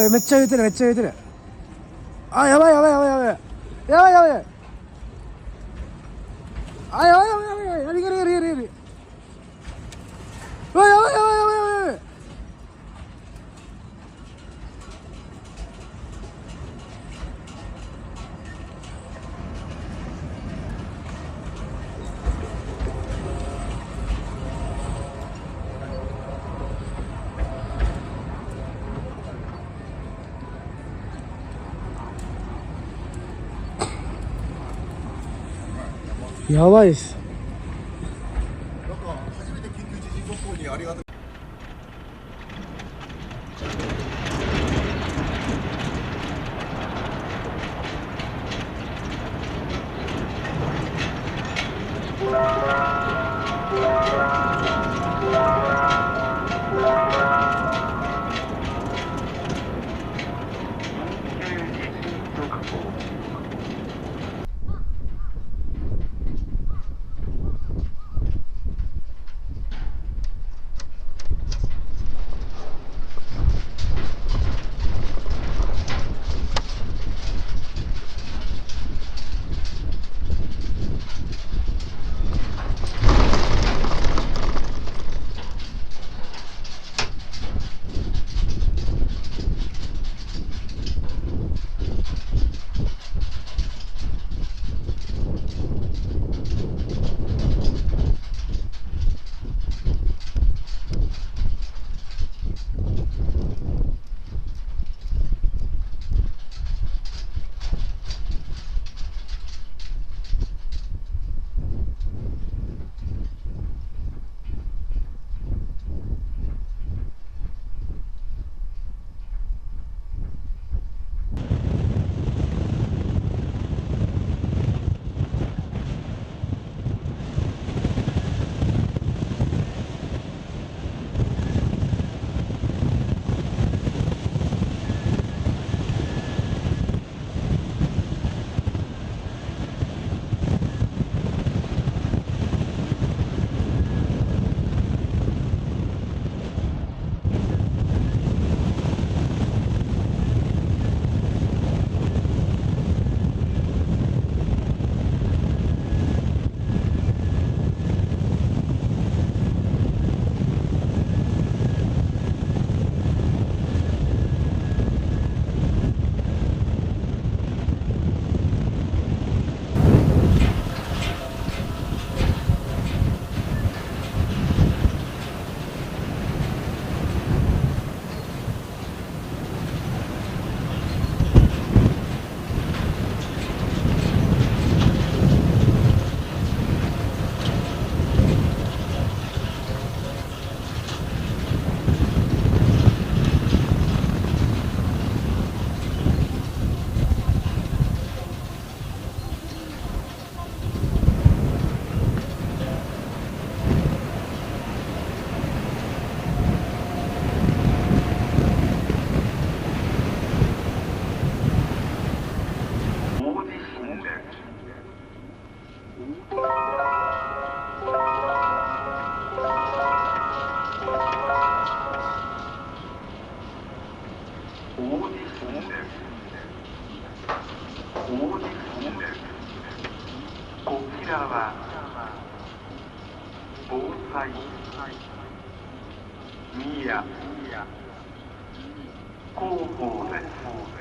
ばい、めっちゃ揺れてる、めっちゃ揺れてる。あ、やばいやばいやばいやばいやばいやばい。あ、やばいやばいやばいやばい、やりやりやりやりやり。うわ、やばいやばいやばいやばい。やばいっす。なんか初めて緊急地震速報にありがとう。こちらは防災宮広報です。